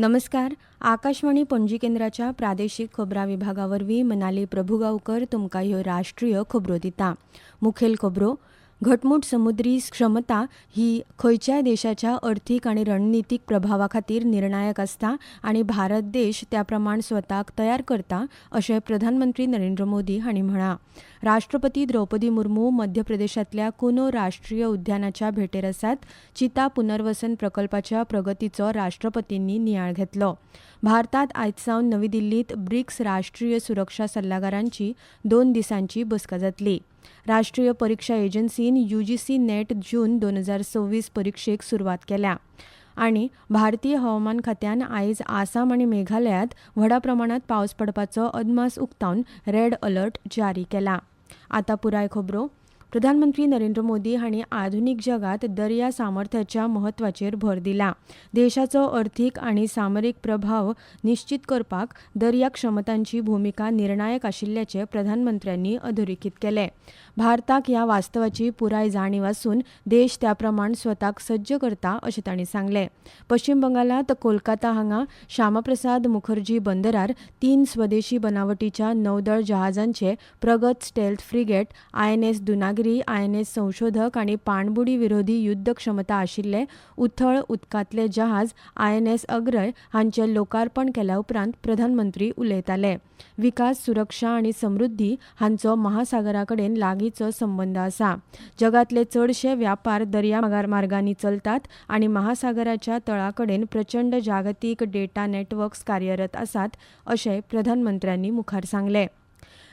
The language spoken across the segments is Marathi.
नमस्कार. आकाशवाणी पणजी केंद्राच्या प्रादेशीक खबरां विभागावरवीं मनाली प्रभुगांवकर तुमकां ह्यो राष्ट्रीय खबरो दिता. मुखेल खबरो. घटमूट समुद्री क्षमता ही खंयच्याय देशाच्या अर्थीक आनी रणनीतीक प्रभावा खातीर निर्णायक आसता आनी भारत देश त्या प्रमाण स्वताक तयार करता अशें प्रधानमंत्री नरेंद्र मोदी हांणी म्हळां. राष्ट्रपती द्रौपदी मुर्मू मध्य प्रदेशांतल्या कुनो राष्ट्रीय उद्यानाच्या भेटेर आसात. चिता पुनर्वसन प्रकल्पाच्या प्रगतीचो राष्ट्रपतींनी नियाळ घेतलो. भारतात आयज सावन नवी दिल्लींत ब्रिक्स राष्ट्रीय सुरक्षा सल्लागारांची 2 दिसांची बसका जातली. राष्ट्रीय परीक्षा एजन्सीन UGC नेट जून 2026 परीक्षेक सुरवात केल्या. आनी भारतीय हवामान खात्यान आयज आसाम आनी मेघालयांत व्हडा प्रमाणात पावस पडपाचो अदमास उक्तावन रेड अलर्ट जारी केला. आतां पुराय खबरो. प्रधानमंत्री नरेंद्र मोदी हांणी आधुनीक जगात दर्या सामर्थ्याच्या म्हत्वाचेर भर दिला. देशाचो अर्थीक आनी सामरीक प्रभाव निश्चित करपाक दर्या क्षमतांची भूमिका निर्णायक आशिल्ल्याचे प्रधानमंत्र्यांनी अधोरेखीत केले. भारताक ह्या वास्तवाची पुराय जाणीव आसून देश त्या प्रमाण स्वताक सज्ज करता अशें तांणी सांगलें. पश्चिम बंगालांत कोलकाता हांगा श्यामाप्रसाद मुखर्जी बंदरार 3 स्वदेशी बनावटीच्या नौदळ जहाजांचे प्रगत stealth frigate INS Dunagiri, INS संशोधक आनी पाणबुडी विरोधी युद्ध क्षमता आशिल्ले उथळ उदकांतले जहाज INS अग्रय हांचें लोकार्पण केल्या उपरांत प्रधानमंत्री उलयताले. विकास, सुरक्षा आनी समृद्धी हांचो महासागराकडेन लागींचो संबंद आसा. जगातले चडशे व्यापार दर्या मार्गांनी चलतात आनी महासागराच्या तळाकडेन प्रचंड जागतीक डेटा नेटवर्क्स कार्यरत आसात अशें प्रधानमंत्र्यांनी मुखार सांगलें.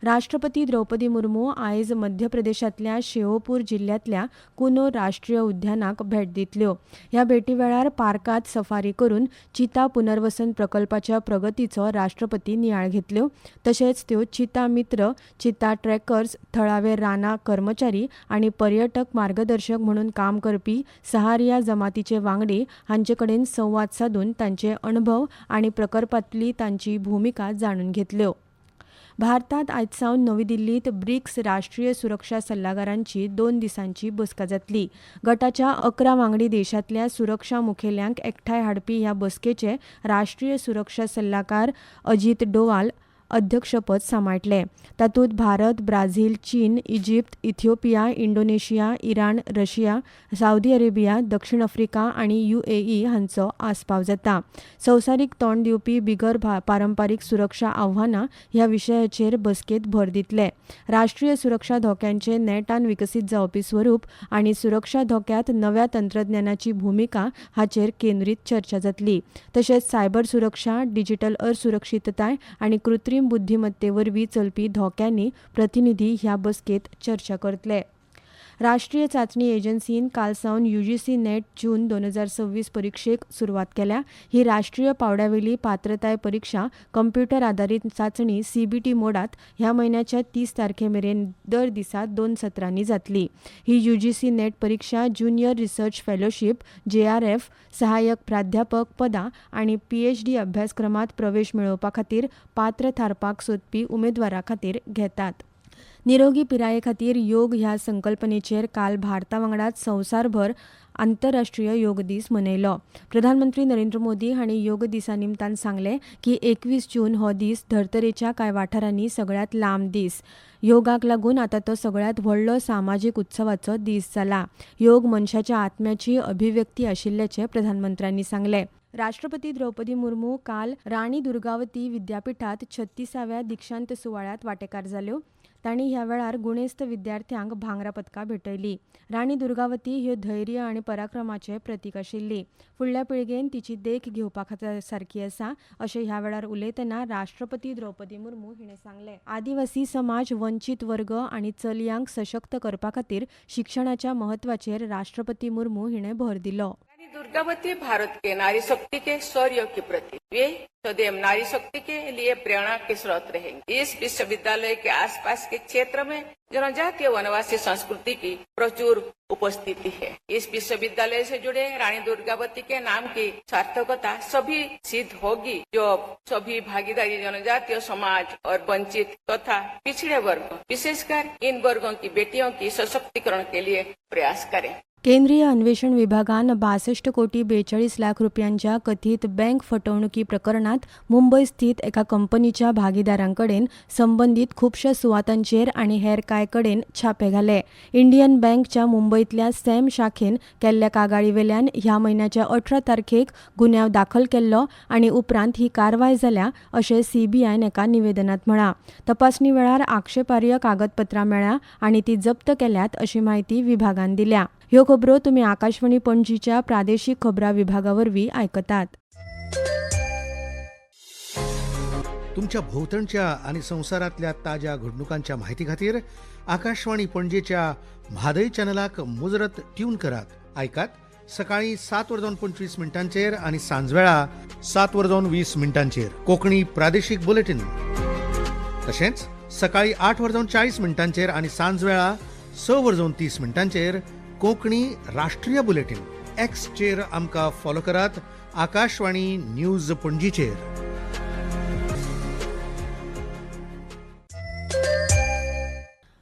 राष्ट्रपती द्रौपदी मुर्मू आयज मध्य प्रदेशांतल्या श्योपूर जिल्ल्यांतल्या कुनो राष्ट्रीय उद्यानाक भेट दितल्यो. ह्या भेटी वेळार पार्कांत सफारी करून चिता पुनर्वसन प्रकल्पाच्या प्रगतीचो राष्ट्रपती नियाळ घेतल्यो. तशेंच त्यो चिता मित्र, चिता ट्रॅकर्स, थळावे राना कर्मचारी आनी पर्यटक मार्गदर्शक म्हणून काम करपी सहारिया जमातीचे वांगडी हांचे कडेन संवाद सादून तांचे अणभव आनी प्रकल्पांतली तांची भूमिका जाणून घेतल्यो. भारतात आयज सावन नवी दिल्लींत ब्रिक्स राष्ट्रीय सुरक्षा सल्लागारांची 2 दिसांची बसका जातली. गटाच्या 11 वांगडी देशांतल्या सुरक्षा मुखेल्यांक एकठांय हाडपी ह्या बसकेचे राष्ट्रीय सुरक्षा सल्लागार अजित डोवाल अध्यक्षपद सांबाळटले. तातूंत भारत, ब्राझील, चीन, Egypt, Ethiopia, Indonesia, Iran, Russia, Saudi Arabia, दक्षिण आफ्रिका आनी UAE हांचो आस्पाव जाता. संवसारीक तोंड दिवपी बिगर पारंपारीक सुरक्षा आव्हानां ह्या विशयाचेर बसकेंत भर दितले. राष्ट्रीय सुरक्षा धोक्यांचे नेटान विकसीत जावपी स्वरूप आनी सुरक्षा धोक्यांत नव्या तंत्रज्ञानाची भूमिका हाचेर केंद्रीत चर्चा जातली. तशेंच सायबर सुरक्षा, डिजिटल असुरक्षितताय आनी कृत्रीम बुद्धिमत्तेवरवीं चलपी धोक्यांनी प्रतिनिधी ह्या बसकेंत चर्चा करतले. राष्ट्रीय चांचणी एजन्सीन काल सावन UGC नेट जून 2026 परीक्षेक सुरवात केल्या. ही राष्ट्रीय पावड्यावेली पात्रताय परीक्षा कंप्युटर आधारीत चांचणी CBT मोडात ह्या म्हयन्याच्या 30 तारखेमेरेन दर दिसा 2 सत्रांनी जातली. ही UGC नेट परीक्षा ज्युनियर रिसर्च फेलोशिप, JRF, सहाय्यक प्राध्यापक पदां आनी PhD अभ्यासक्रमांत प्रवेश मेळोवपा खातीर पात्र थारपाक सोदपी उमेदवारां खातीर घेतात. निरोगी पिराये खातीर योग ह्या संकल्पनेचेर काल भारता वांगडाच संवसारभर आंतरराष्ट्रीय योग दीस मनयलो. प्रधानमंत्री नरेंद्र मोदी हांणी योग दिसा निमतान सांगलें की 21 जून हो दीस धर्तरेच्या कांय वाठारांनी सगळ्यात लांब दीस. योगाक लागून आतां तो सगळ्यात व्हडलो सामाजीक उत्सवाचो दीस जाला. योग मनशाच्या आत्म्याची अभिव्यक्ती आशिल्ल्याचें प्रधानमंत्र्यांनी सांगलें. राष्ट्रपती द्रौपदी मुर्मू काल राणी दुर्गावती विद्यापीठांत 36व्या दिक्षांत सुवाळ्यात वांटेकार जाल्यो. तांणी ह्या वेळार गुणेस्त विद्यार्थ्यांक भांगरा पदकां भेटयलीं. राणी दुर्गावती ह्यो धैर्य आनी पराक्रमाचें प्रतीक आशिल्ली. फुडल्या पिळगेन तिची देख घेवपा सारखी आसा अशें ह्या वेळार उलयतना राष्ट्रपती द्रौपदी मुर्मू हिणें सांगलें. आदिवासी समाज, वंचीत वर्ग आनी चलयांक सशक्त करपा खातीर शिक्षणाच्या म्हत्वाचेर राष्ट्रपती मुर्मू हिणें भर दिलो. दुर्गावती भारत के नारी शक्ति के शौर्य की प्रतीक, वे सदैव नारी शक्ति के लिए प्रेरणा के स्रोत रहेंगे. इस विश्वविद्यालय के आसपास के क्षेत्र में जनजातीय वनवासी संस्कृति की प्रचुर उपस्थिति है. इस विश्वविद्यालय से जुड़े रानी दुर्गावती के नाम की सार्थकता सभी सिद्ध होगी जो सभी भागीदारी जनजातीय समाज और वंचित तथा पिछड़े वर्ग, विशेषकर इन वर्गों की बेटियों की सशक्तिकरण के लिए प्रयास करें. केंद्रीय अन्वेषण विभागान 62,42,00,000 रुपयांच्या कथित बँक फटवणुकी प्रकरणात मुंबय स्थित एका कंपनीच्या भागीदारांकडेन संबंधित खुबशा सुवातांचेर आनी हेर कांय कडेन छापे घाले. इंडियन बँकच्या मुंबयतल्या सॅम शाखेन केल्ल्या कागाळीवेल्यान ह्या म्हयन्याच्या 18 तारखेक गुन्यांव दाखल केल्लो आनी उपरांत ही कारवाय जाल्या अशें सीबीआयन एका निवेदनांत म्हळां. तपासणी वेळार आक्षेपार्ह कागदपत्रां मेळ्ळ्या आनी ती जप्त केल्यात अशी माहिती विभागान दिल्या. ह्यो खबरो तुमी आकाशवाणी पणजीच्या प्रादेशीक खबरां विभागावरवीं आयकतात. तुमच्या भोवतणच्या आणि संवसारांतल्या ताज्या घडणुकांच्या म्हायती खातीर आकाशवाणी पणजेच्या म्हादय चॅनलाक मुजरत ट्यून करात. आयकात सकाळी 7:25 आणि सांजवेळा 7:20 कोंकणी प्रादेशीक बुलेटिन. तशेंच सकाळी 8:40 आणि सांजवेळा 6:30 कोंकणी राष्ट्रीय बुलेटिन. एक्सचेर आमकां फॉलो करात. आकाशवाणी न्यूज पणजीचेर.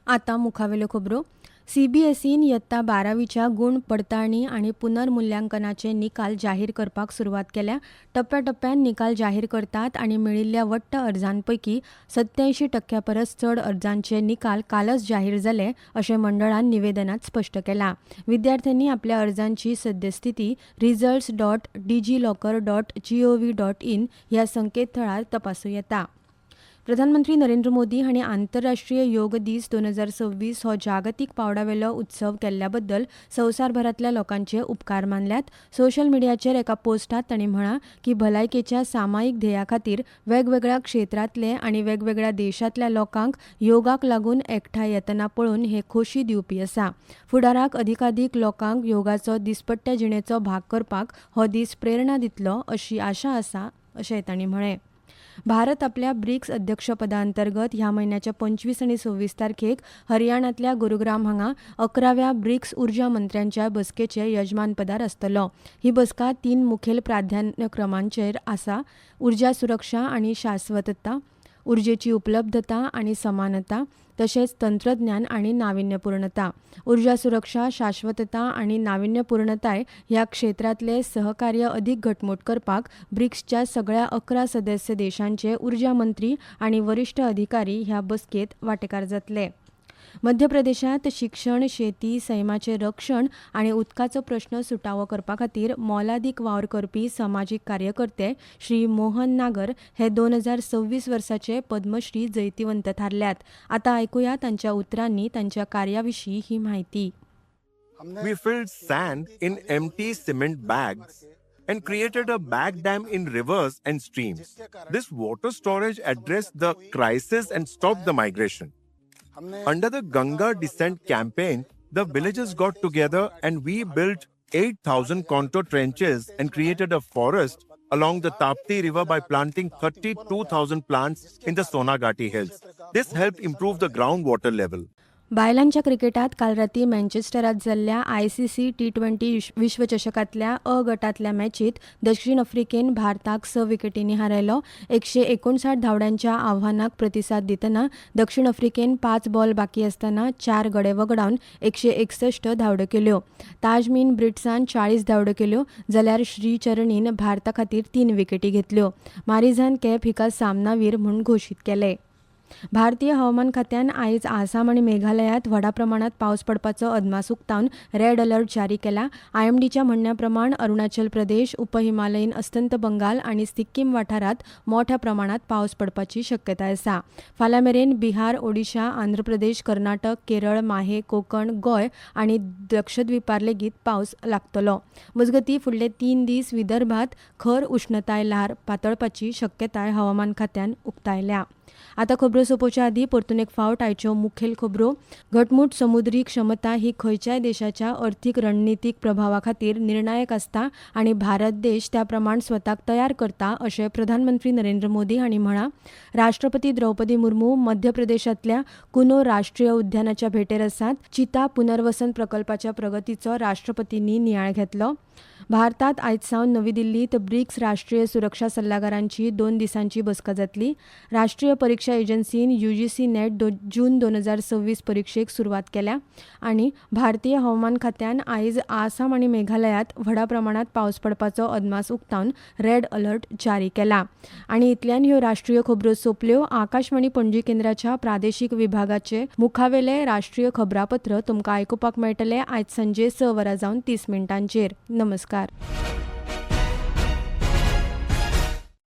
आतां मुखावेल्यो खबरो. सीबीएसईन इयत्ता 12वीच्या गुण पडताळणी आनी पुनर्मुल्यांकनाचे निकाल जाहीर करपाक सुरवात केल्या. टप्प्याटप्प्यान निकाल जाहीर करतात आनी मेळिल्ल्या वट्ट अर्जांपैकी 87% परस चड अर्जांचे निकाल कालच जाहीर जाले अशें मंडळान निवेदनांत स्पश्ट केलां. विद्यार्थ्यांनी आपल्या अर्जांची सद्यस्थिती results.dglocker.gov.in ह्या संकेतथळार तपासूं येता. प्रधानमंत्री नरेंद्र मोदी हांणी आंतरराष्ट्रीय योग दीस 2026 हो जागतीक पावंड्यावेलो उत्सव केल्ल्या बद्दल संवसारभरांतल्या लोकांचे उपकार मानल्यात. सोशल मिडियाचेर एका पोस्टांत तांणी म्हळां की भलायकेच्या सामायिक ध्येया खातीर वेगवेगळ्या क्षेत्रांतले आनी वेगवेगळ्या देशांतल्या लोकांक योगाक लागून एकठांय येतना पळोवन हे खोशी दिवपी आसा. फुडाराक अधिकाधिक लोकांक योगाचो दिसपट्ट्या जिणेचो भाग करपाक हो दीस प्रेरणा दितलो अशी आशा आसा अशेंय तांणी म्हळें. भारत आपल्या ब्रिक्स अध्यक्षपदा अंतर्गत ह्या म्हयन्याच्या 25 आनी 26 तारखेक हरियाणांतल्या गुरुग्राम हांगा 11व्या ब्रिक्स उर्जा मंत्र्यांच्या बसकेचे यजमानपदार आसतलो. ही बसका 3 मुखेल प्राधान्यक्रमांचेर आसा. उर्जा सुरक्षा आनी शाश्वतता, उर्जेची उपलब्धता आनी समानता, तशेंच तंत्रज्ञान आनी नाविन्यपूर्णता. उर्जा सुरक्षा, शाश्वतता आनी नाविन्यपूर्णताय ह्या क्षेत्रांतले सहकार्य अदीक घटमूट करपाक ब्रिक्सच्या सगळ्या 11 सदस्य देशांचे उर्जा मंत्री आनी वरिश्ठ अधिकारी ह्या बसकेंत वांटेकार जातले. मध्य प्रदेशांत शिक्षण, शेती, सैमाचें रक्षण आनी उदकाचो प्रश्न सुटावो करपा खातीर मोलादीक वावर करपी समाजीक कार्यकर्ते श्री मोहन नागर हे 2026 वर्साचे पद्मश्री जैतिवंत थारल्यात. आतां आयकुया तांच्या उतरांनी तांच्या कार्याविशीं ही म्हायती. We filled sand in empty cement bags and created a bag dam in rivers and streams. This water storage addressed the crisis and stopped the migration. Under the Ganga Descent Campaign, the villagers got together and we built 8,000 contour trenches and created a forest along the Tapti River by planting 32,000 plants in the Sonagati Hills. This helped improve the groundwater level. बायलांच्या क्रिकेटात काल राती मँचेस्टरात जाल्ल्या ICC T20 विश्वचषकांतल्या अ गटांतल्या मॅचीत दक्षिण आफ्रिकेन भारताक 6 विकेटींनी हारयलो. 159 धांवड्यांच्या आव्हानाक प्रतिसाद दितना दक्षिण आफ्रिकेन 5 बॉल बाकी आसतना 4 गडे वगडावन 161 धांवड्यो केल्यो. ताजमीन ब्रिट्सान 40 धांवड्यो केल्यो जाल्यार श्रीचरणीन भारता खातीर 3 विकेटी घेतल्यो. मारिझान कॅप हिका सामनावीर म्हूण घोशीत केले. भारतीय हवामान खात्यान आयज आसाम आनी मेघालयांत व्हडा प्रमाणात पावस पडपाचो अदमास उक्तावन रेड अलर्ट जारी केला. IMDच्या म्हणण्या प्रमाण अरुणाचल प्रदेश, उपहिमालयीन अस्तंत बंगाल आनी सिक्कीम वाठारांत मोठ्या प्रमाणात पावस पडपाची शक्यताय आसा. फाल्यां मेरेन बिहार, ओडिशा, आंध्र प्रदेश, कर्नाटक, केरळ, माहे, कोकण, गोंय आनी लक्षद्वीपार लेगीत पावस लागतलो. मजगतीं फुडले 3 दीस विदर्भात खर उश्णताय ल्हार पातळपाची शक्यताय हवामान खात्यान उक्तायल्या. आतां खबरो सोंपोवच्या आदीं परतून एक फावट आयच्यो मुखेल खबरो. घटमूट समुद्री क्षमता ही खंयच्याय देशाच्या अर्थीक रणनीतीक प्रभावा खातीर निर्णायक आसता आनी भारत देश त्या प्रमाण स्वताक तयार करता अशें प्रधानमंत्री नरेंद्र मोदी हांणी म्हळां. राष्ट्रपती द्रौपदी मुर्मू मध्य प्रदेशांतल्या कुनो राष्ट्रीय उद्यानाच्या भेटेर आसात. चिता पुनर्वसन प्रकल्पाच्या प्रगतीचो राष्ट्रपतींनी नियाळ घेतलो. भारतात आयज सावन नवी दिल्लीत ब्रिक्स राष्ट्रीय सुरक्षा सल्लागारांची 2 दिसांची बसका जातली. राष्ट्रीय परीक्षा एजन्सीन UGC नेट जून 2026 परीक्षेक सुरवात केल्या आनी भारतीय हवामान खात्यान आयज आसाम आनी मेघालयात व्हडा प्रमाणात पावस पडपाचो अदमास उक्तावन रेड अलर्ट जारी केला. आनी इतल्यान ह्यो राष्ट्रीय खबरो सोंपल्यो. आकाशवाणी पणजी केंद्राच्या प्रादेशीक विभागाचे मुखावेले राष्ट्रीय खबरापत्र तुमकां आयकुपाक मेळटले आयज सांजे 6 वरां जावन 30 मिनटांचेर. नमस्कार.